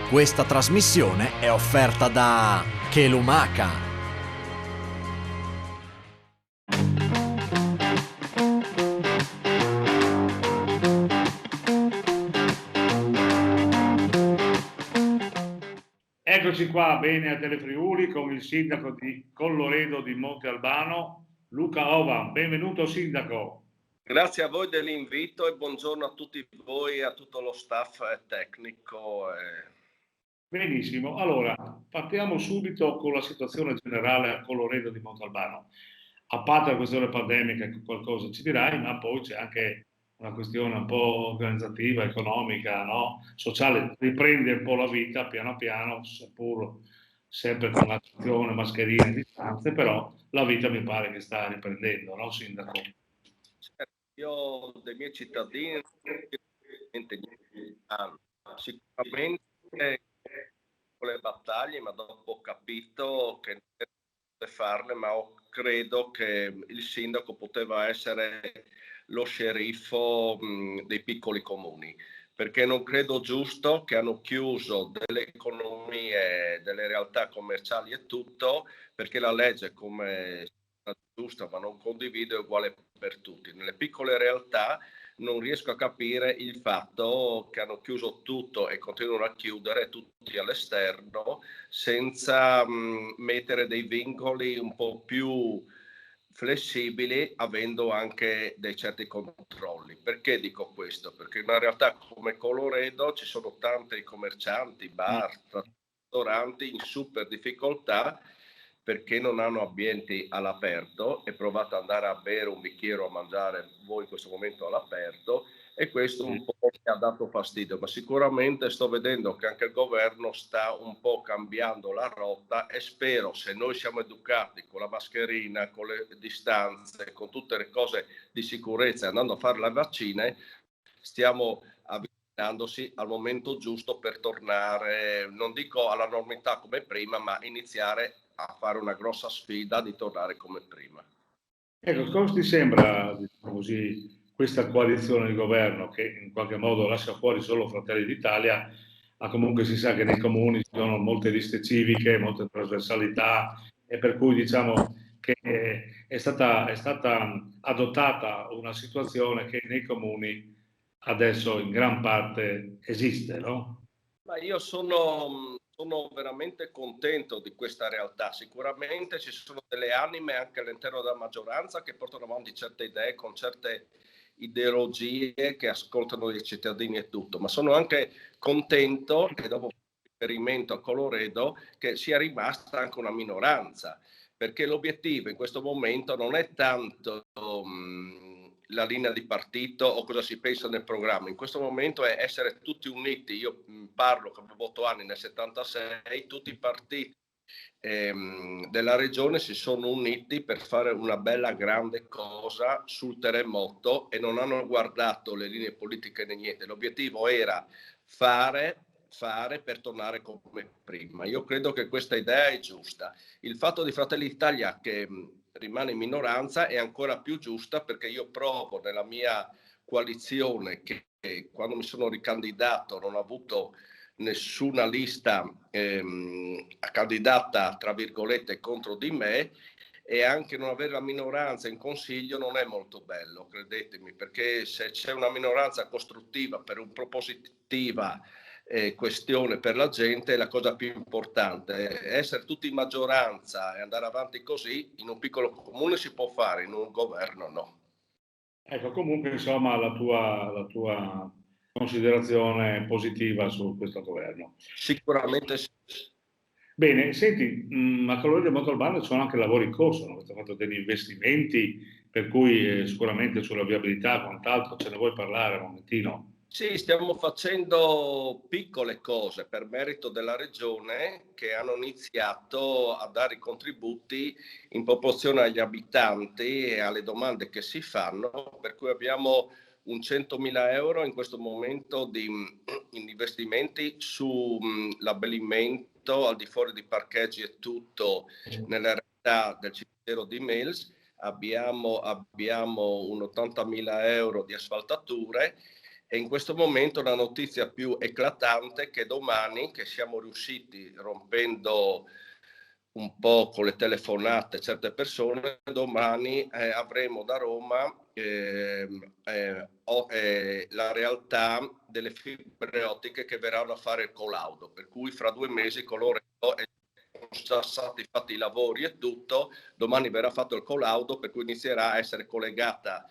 Questa trasmissione è offerta da Kelumaca. Eccoci qua, bene a Telefriuli con il sindaco di Colloredo di Monte Albano, Luca Ova. Benvenuto sindaco. Grazie a voi dell'invito e buongiorno a tutti voi e a tutto lo staff tecnico. Benissimo, allora partiamo subito con la situazione generale a Colloredo di Monte Albano. A parte la questione pandemica, che qualcosa ci dirai, ma poi c'è anche una questione un po' organizzativa, economica, no? Sociale. Riprende un po' la vita piano piano, seppur sempre con attenzione, mascherine, distanze, però la vita mi pare che sta riprendendo, no, sindaco? Io dei miei cittadini sicuramente con le battaglie, ma dopo ho capito che non poteva farle, ma credo che il sindaco poteva essere lo sceriffo dei piccoli comuni, perché non credo giusto che hanno chiuso delle economie, delle realtà commerciali e tutto, perché la legge, come giusta ma non condivido, è uguale per tutti. Nelle piccole realtà non riesco a capire il fatto che hanno chiuso tutto e continuano a chiudere tutti all'esterno senza mettere dei vincoli un po' più flessibili, avendo anche dei certi controlli. Perché dico questo? Perché in una realtà come Colloredo ci sono tanti commercianti, bar, ristoranti in super difficoltà perché non hanno ambienti all'aperto, e provate ad andare a bere un bicchiere o a mangiare voi in questo momento all'aperto, e questo un po' mi ha dato fastidio, ma sicuramente sto vedendo che anche il governo sta un po' cambiando la rotta, e spero, se noi siamo educati con la mascherina, con le distanze, con tutte le cose di sicurezza, andando a fare le vaccine, stiamo avvicinandosi al momento giusto per tornare, non dico alla normalità come prima, ma iniziare a fare una grossa sfida di tornare come prima. Ecco, cosa ti sembra, diciamo così, questa coalizione di governo che in qualche modo lascia fuori solo Fratelli d'Italia, ma comunque si sa che nei comuni ci sono molte liste civiche, molte trasversalità, e per cui diciamo che è stata adottata una situazione che nei comuni adesso in gran parte esiste, no? Ma io sono veramente contento di questa realtà. Sicuramente ci sono delle anime anche all'interno della maggioranza che portano avanti certe idee con certe ideologie che ascoltano i cittadini e tutto, ma sono anche contento che dopo riferimento a Colloredo che sia rimasta anche una minoranza, perché l'obiettivo in questo momento non è tanto la linea di partito o cosa si pensa nel programma. In questo momento è essere tutti uniti. Io parlo che avevo 8 anni nel 76, tutti i partiti della regione si sono uniti per fare una bella grande cosa sul terremoto e non hanno guardato le linee politiche né niente. L'obiettivo era fare per tornare come prima. Io credo che questa idea è giusta. Il fatto di Fratelli d'Italia che rimane in minoranza è ancora più giusta, perché io provo nella mia coalizione che quando mi sono ricandidato non ho avuto nessuna lista candidata tra virgolette contro di me, e anche non avere la minoranza in consiglio non è molto bello, credetemi, perché se c'è una minoranza costruttiva per un propositiva questione per la gente è la cosa più importante. Essere tutti in maggioranza e andare avanti così in un piccolo comune si può fare, in un governo no. Ecco, comunque insomma la tua considerazione positiva su questo governo. Sicuramente sì. Bene, senti, a Colloredo Monte Albano ci sono anche lavori in corso, no? Avete fatto degli investimenti, per cui sicuramente sulla viabilità e quant'altro ce ne vuoi parlare un momentino? Sì, stiamo facendo piccole cose per merito della regione, che hanno iniziato a dare i contributi in proporzione agli abitanti e alle domande che si fanno, per cui abbiamo un 100.000 euro in questo momento in investimenti sull'abbellimento al di fuori di parcheggi e tutto nella realtà del cimitero di Mills. Abbiamo un 80.000 euro di asfaltature E in questo momento la notizia più eclatante è che domani, che siamo riusciti, rompendo un po' con le telefonate certe persone, domani avremo da Roma la realtà delle fibre ottiche che verranno a fare il collaudo, per cui fra 2 mesi coloro che sono già stati fatti i lavori e tutto, domani verrà fatto il collaudo, per cui inizierà a essere collegata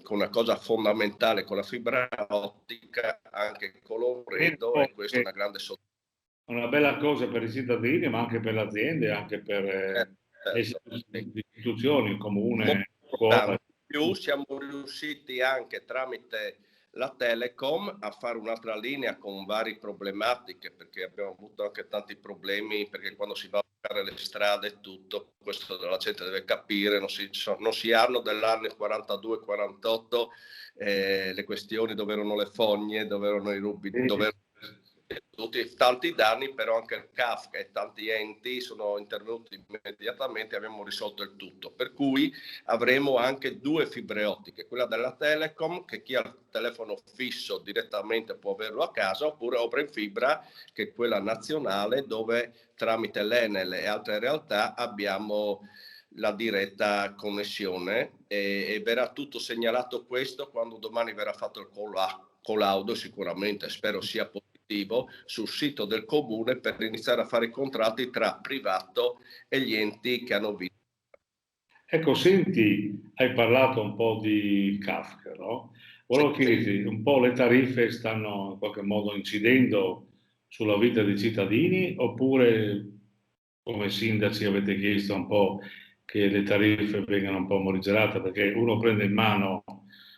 con una cosa fondamentale, con la fibra ottica, anche Colloredo, e questa è una grande soddisfazione. Una bella cosa per i cittadini, ma anche per le aziende, anche per le istituzioni, il comune, scuola. In più siamo riusciti anche tramite la Telecom a fare un'altra linea con varie problematiche, perché abbiamo avuto anche tanti problemi, perché quando si va a fare le strade e tutto, questo la gente deve capire, non si hanno dell'anno 42-48 le questioni dove erano le fogne, dove erano i rubi, dove erano tanti danni, però anche il CAF e tanti enti sono intervenuti immediatamente e abbiamo risolto il tutto, per cui avremo anche 2 fibre ottiche, quella della Telecom, che chi ha il telefono fisso direttamente può averlo a casa, oppure Open Fibra, che è quella nazionale, dove tramite l'Enel e altre realtà abbiamo la diretta connessione, e verrà tutto segnalato questo quando domani verrà fatto il collaudo, sicuramente spero sia positivo, sul sito del comune, per iniziare a fare i contratti tra privato e gli enti che hanno vinto. Ecco, senti, hai parlato un po' di Kafka, no? Volevo chiederti, un po' le tariffe stanno in qualche modo incidendo sulla vita dei cittadini, oppure come sindaci avete chiesto un po' che le tariffe vengano un po' morigerate, perché uno prende in mano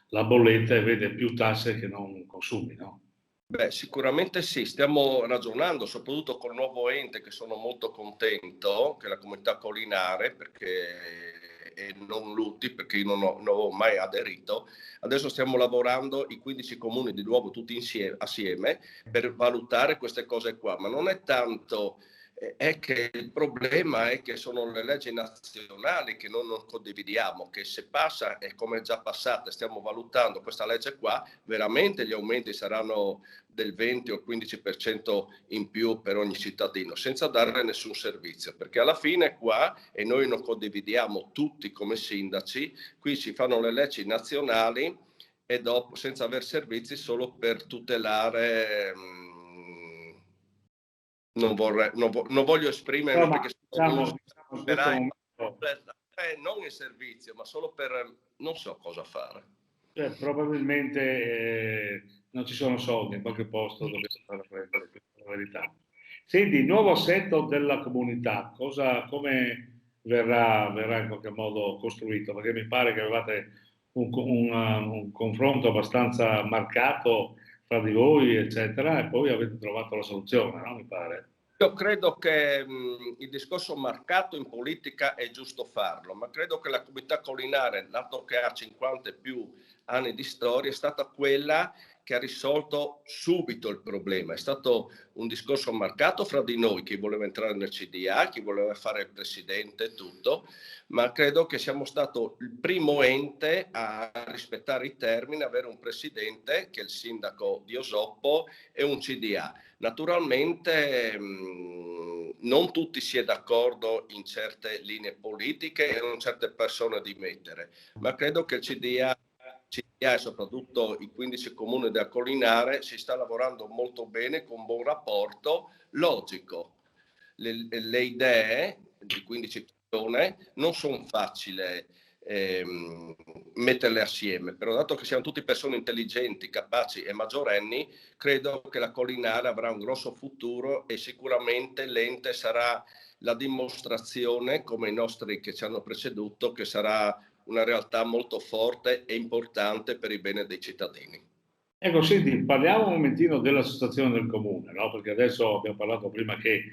la bolletta e vede più tasse che non consumi, no? Beh, sicuramente sì, stiamo ragionando, soprattutto col nuovo ente, che sono molto contento, che è la comunità collinare, e non Lutti, perché io non ho mai aderito. Adesso stiamo lavorando i 15 comuni di nuovo tutti assieme per valutare queste cose qua, ma non è tanto, è che il problema è che sono le leggi nazionali che non condividiamo, che se passa, e come è già passata, stiamo valutando questa legge qua, veramente gli aumenti saranno del 20 o il 15% in più per ogni cittadino, senza dare nessun servizio, perché alla fine qua, e noi non condividiamo tutti come sindaci, qui si fanno le leggi nazionali e dopo senza aver servizi, solo per tutelare, non voglio esprimermi, perché diciamo non il servizio, ma solo per non so cosa fare. Probabilmente non ci sono soldi in qualche posto dove fare prendere, questa è la verità. Senti, il nuovo assetto della comunità, come verrà in qualche modo costruito? Perché mi pare che avevate un confronto abbastanza marcato fra di voi, eccetera, e poi avete trovato la soluzione, no? Mi pare. Io credo che il discorso marcato in politica è giusto farlo, ma credo che la comunità collinare, dato che ha 50 e più anni di storia, è stata quella che ha risolto subito il problema. È stato un discorso marcato fra di noi, chi voleva entrare nel CDA, chi voleva fare il presidente e tutto, ma credo che siamo stato il primo ente a rispettare i termini, avere un presidente, che è il sindaco di Osoppo, e un CDA. Naturalmente non tutti si è d'accordo in certe linee politiche e con certe persone di mettere, ma credo che il CDA e soprattutto i 15 comuni da Collinare si sta lavorando molto bene, con buon rapporto, logico. Le idee di 15 persone non sono facili metterle assieme, però dato che siamo tutti persone intelligenti, capaci e maggiorenni, credo che la Collinare avrà un grosso futuro e sicuramente l'ente sarà la dimostrazione, come i nostri che ci hanno preceduto, che sarà una realtà molto forte e importante per il bene dei cittadini. Ecco, senti, parliamo un momentino della situazione del comune, no? Perché adesso abbiamo parlato prima che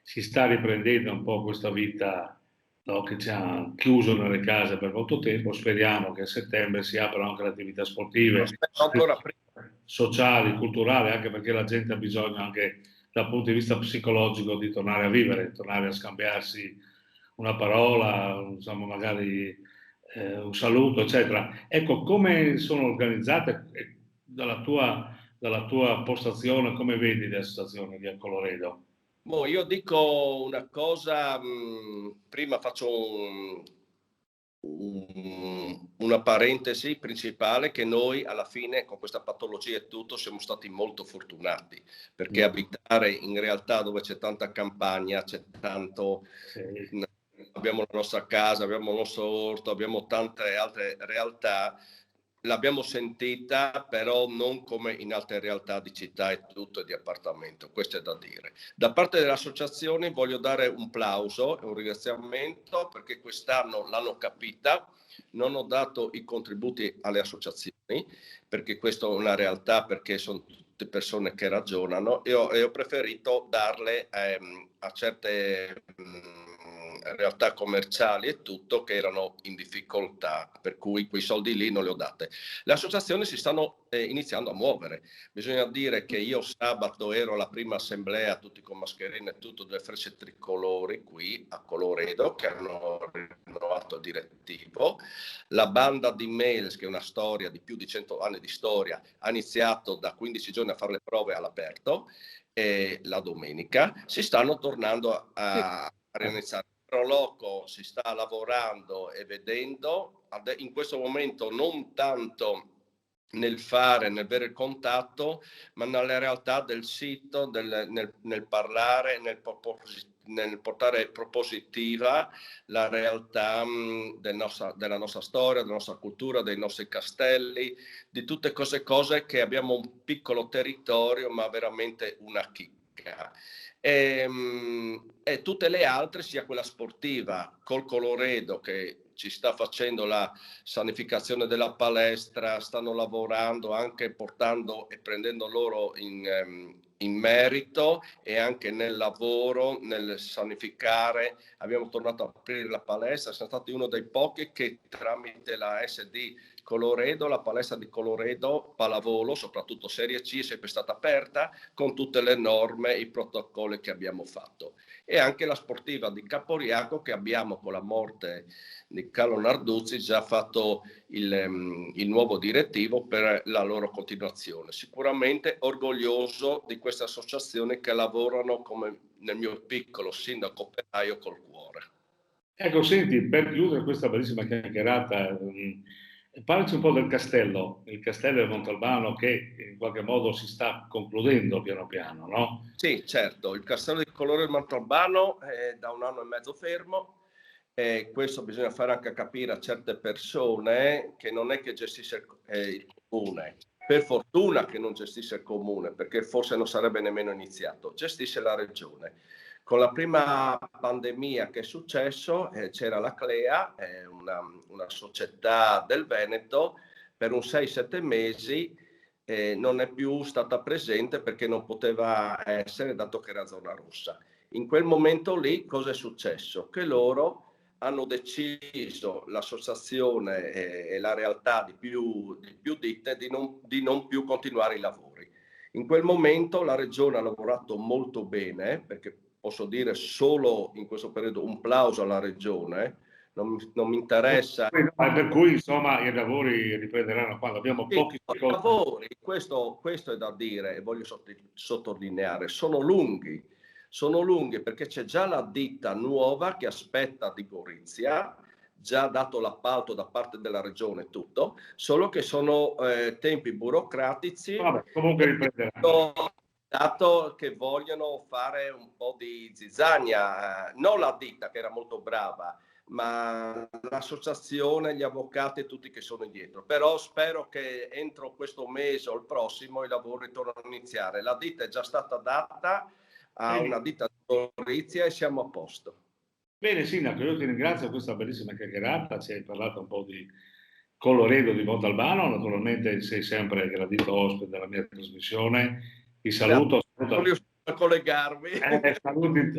si sta riprendendo un po' questa vita, no, che ci ha chiuso nelle case per molto tempo. Speriamo che a settembre si aprano anche le attività sportive, sociali, culturali, anche perché la gente ha bisogno anche dal punto di vista psicologico di tornare a vivere, tornare a scambiarsi una parola, insomma, magari un saluto, eccetera. Ecco, come sono organizzate dalla tua postazione, come vedi la situazione di Colloredo? Io dico una cosa, prima faccio una parentesi principale, che noi alla fine con questa patologia e tutto siamo stati molto fortunati, perché abitare in realtà dove c'è tanta campagna, c'è tanto, abbiamo la nostra casa, abbiamo il nostro orto, abbiamo tante altre realtà, l'abbiamo sentita, però non come in altre realtà di città e tutto e di appartamento, questo è da dire. Da parte delle associazioni voglio dare un plauso e un ringraziamento, perché quest'anno l'hanno capita, non ho dato i contributi alle associazioni, perché questa è una realtà, perché sono tutte persone che ragionano, e ho preferito darle a certe realtà commerciali e tutto che erano in difficoltà, per cui quei soldi lì non li ho date. Le associazioni si stanno iniziando a muovere. Bisogna dire che io sabato ero alla prima assemblea, tutti con mascherine e tutto, delle Frecce Tricolori qui a Colloredo, che hanno rinnovato il direttivo. La banda di Mails, che è una storia di più di 100 anni di storia, ha iniziato da 15 giorni a fare le prove all'aperto, e la domenica si stanno tornando a riiniziare. Proloco si sta lavorando e vedendo, in questo momento non tanto nel fare, nel avere il contatto, ma nella realtà del sito, nel parlare, nel portare propositiva la realtà della nostra storia, della nostra cultura, dei nostri castelli, di tutte queste cose, che abbiamo un piccolo territorio ma veramente una chicca. E tutte le altre, sia quella sportiva col Colloredo, che ci sta facendo la sanificazione della palestra, stanno lavorando anche portando e prendendo loro in merito, e anche nel lavoro, nel sanificare. Abbiamo tornato a aprire la palestra, siamo stati uno dei pochi che tramite la SD Colloredo, la palestra di Colloredo pallavolo, soprattutto Serie C, è sempre stata aperta con tutte le norme e i protocolli che abbiamo fatto. E anche la sportiva di Caporiaco, che abbiamo, con la morte di Carlo Narduzzi, già fatto il nuovo direttivo per la loro continuazione. Sicuramente orgoglioso di queste associazioni che lavorano, come nel mio piccolo sindaco operaio, col cuore. Ecco, senti, per chiudere questa bellissima chiacchierata, parlaci un po' del castello, il castello di Montalbano, che in qualche modo si sta concludendo piano piano, no? Sì, certo, il castello di Colloredo di Montalbano è da 1 anno e mezzo fermo, e questo bisogna fare anche capire a certe persone, che non è che gestisce il comune, per fortuna che non gestisce il comune, perché forse non sarebbe nemmeno iniziato, gestisce la regione. Con la prima pandemia che è successo, c'era la Clea, una società del Veneto, per un 6-7 mesi non è più stata presente, perché non poteva essere, dato che era zona rossa. In quel momento lì cosa è successo? Che loro hanno deciso, l'associazione e la realtà di più ditte, di non più continuare i lavori. In quel momento la regione ha lavorato molto bene, perché posso dire solo in questo periodo un plauso alla regione, non mi interessa. Per cui insomma i lavori riprenderanno quando abbiamo pochi secondi. I lavori, questo è da dire, e voglio sottolineare, sono lunghi, perché c'è già la ditta nuova che aspetta di Gorizia, già dato l'appalto da parte della regione, tutto, solo che sono tempi burocratici. Vabbè, comunque riprenderanno. Dato che vogliono fare un po' di zizzania, non la ditta, che era molto brava, ma l'associazione, gli avvocati e tutti che sono indietro. Però spero che entro questo mese o il prossimo i lavori tornano a iniziare. La ditta è già stata data a una ditta di Gorizia e siamo a posto. Bene, Sindaco, io ti ringrazio per questa bellissima chiacchierata, ci hai parlato un po' di Colloredo di Montalbano, naturalmente sei sempre gradito ospite della mia trasmissione. Ti saluto. Non riesco a collegarmi.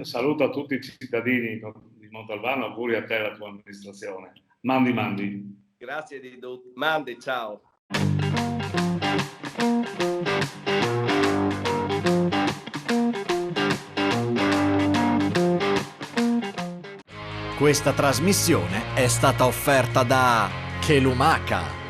Saluto a tutti i cittadini di Montalbano, auguri a te e alla tua amministrazione. Mandi. Grazie di tutto. Mandi, ciao. Questa trasmissione è stata offerta da Che Lumaca.